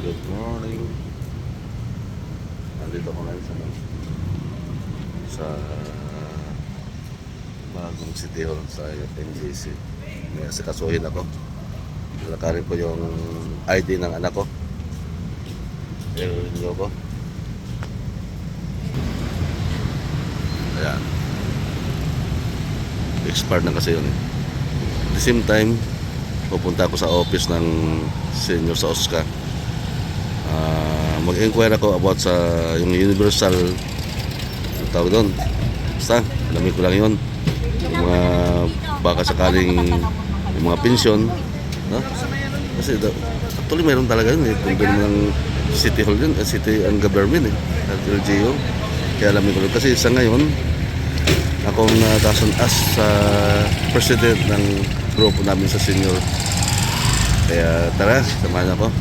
Good morning. Nandito ko ngayon sa bagong City Hall sa NJC. May asikasuhin ako. Lalakarin ko yung ID ng anak ko. Meron nyo ko. Ayan. Expired na kasi yun eh. At the same time, pupunta ako sa office ng senior sa OSCA. Mag-inquire ako about sa yung universal tawag doon. Basta, alamin ko lang yun. Yung mga baka sakaling yung mga pensyon, no? Kasi actually meron talaga yun eh. Kung doon ng City Hall yun, City and Government eh, at LGU. Kaya alamin ko lang. Kasi sa ngayon, akong natasan as president ng grupo namin sa senior. Kaya tara, samahan ako.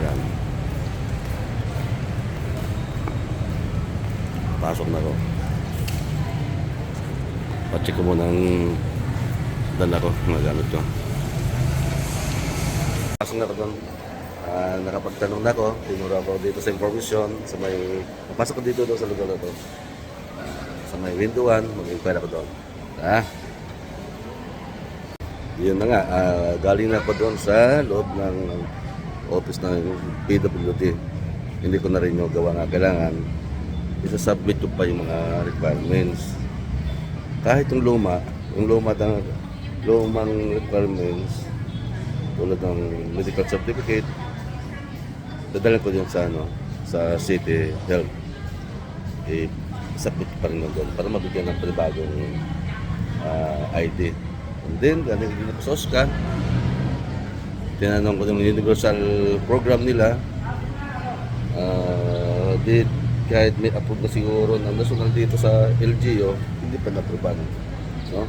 Yan. Pasok na ako. Pacheck ko muna ang dala ko, magamit ko. Pasok na ako doon. Nakapagtanong na ako, tinuro ako dito sa information. Papasok ko dito doon sa lugar na to. Sa may window 1, mag-inquire ako doon. Yun na nga, galing na ako doon sa loob ng office ng PWD. Hindi ko na rin yung gawa nga kailangan. Isa-submit ko pa yung mga requirements. Kahit yung lumang requirements, tulad ng medical certificate, dadalhin ko yun sa City Health. Submit pa rin doon para mabigyan ng panibagong ID. And then, galing din ako sa OSCA. Tinanong ko yung universal program nila. Kahit may approve na siguro ng national dito sa LGU, hindi pa na-approve. No?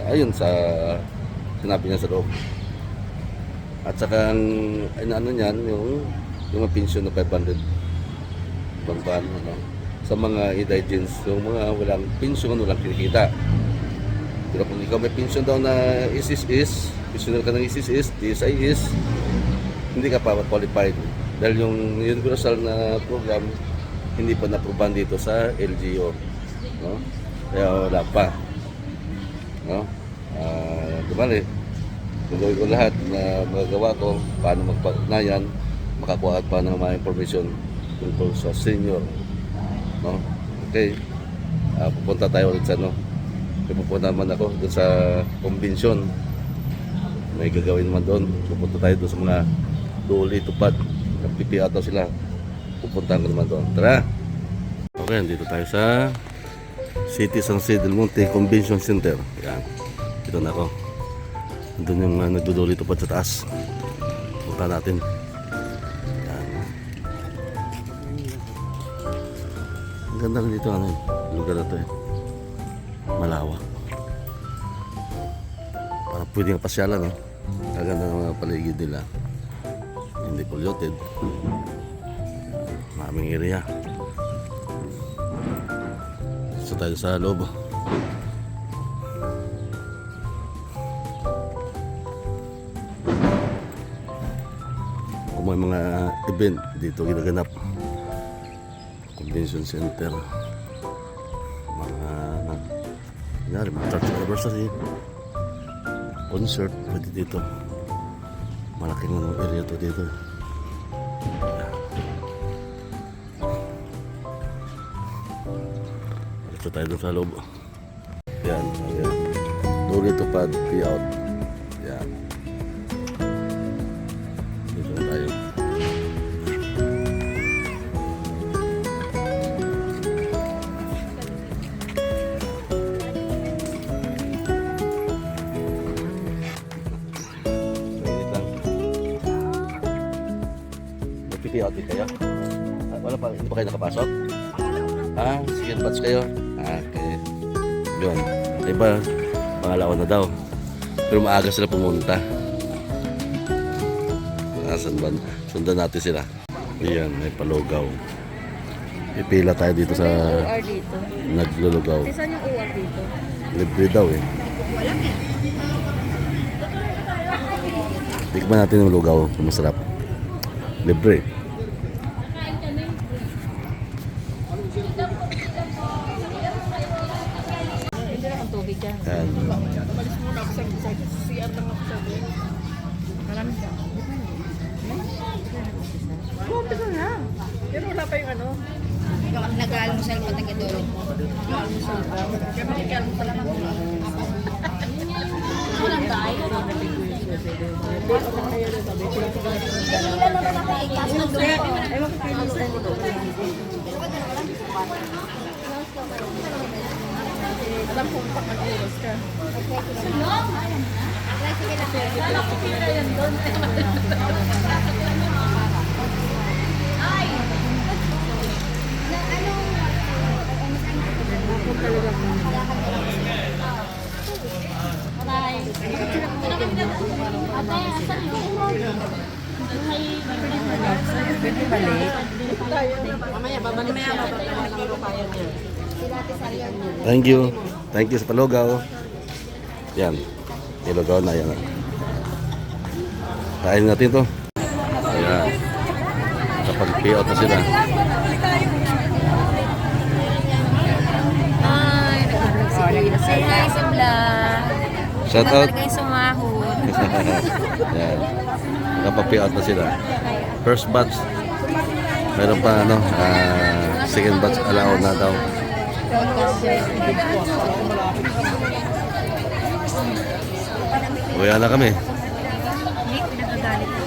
Ayun sa sinabi niya sa loob. At saka ano niyan, yung pension na 500 bangban, no? Sa mga indigents, yung mga walang pension, walang kinikita. Pero kung ikaw may pension daw na ISIS, pensioner ka ng ISIS, DSIS, hindi ka pa qualified. Dahil yung universal na program, hindi pa na-aproban dito sa LGU. No? Kaya wala pa. No? Gumali. Gagawin ko lahat na magagawa ko, paano magpatunayan, makakuha pa ng mga information tungkol sa senior. No? Okay. Pupunta tayo ulit sa pupunta naman ako doon sa convention. May gagawin naman doon. Pupunta tayo doon sa mga duli tupad. Nagpipiat daw sila. Pupunta ko naman doon. Tara! Okay, dito tayo sa City San Jose del Monte Convention Center. Yan. Dito na ako. Doon yung nagduduli tupad sa taas. Punta natin. Yan. Ang ganda rin dito. Lugar na ito eh. Malawak. Parang pwede nga pasyalan. Kaganda ng mga paligid nila. Hindi polluted. Maraming area. So tayo sa loob. Kung may mga event dito ginaganap, convention center, mga church anniversary, concert, pwede dito. Malaking area to dito. Dito tayo doon sa loob. Yan, ayan. Duli tupad, pay out. Yan. Dito na tayo. Pipiot din kayo? Wala pa, hindi pa kayo nakapasok? Sige, batch kayo? Okay. Yun. Iba, pangalawa na daw. Pero maaga sila pumunta. Sundan natin sila. Ayan, may palugaw. Ipila tayo dito sa naglulugaw. Saan yung UR dito? Libre daw eh. Tikman natin yung lugaw. Masarap. Libre. Hindi na ang tubig dyan. Yan. Umalis muna ako sa CR lang ako sa marami ka. Umpisa na. Pero wala pa yung ano. Nag-almusal pa taga-tulog mo. Almusal pa. Kaya makikialmusal na muna. Walang tayo. Ilan naman ako ikas ng doon. Ay, makikialmusal mo doon. Alam kong pag-oras ka. Pwede balik. Mamaya, babalik siya. Babalik ang rupayan niya. Thank you. Thank you sa palugaw. Yan. Ilugaw na yan. Kain natin to. Ayan. Kapag-payout na sila. Hi, nag-vlog si Kuya. Say hi sa vlog. Shout out. Talaga yung sumahod. Yan. Kapag-payout na sila. First batch. Meron pa ano, second batch allowed na daw. Uwi na kami. Nick, pinagagalit.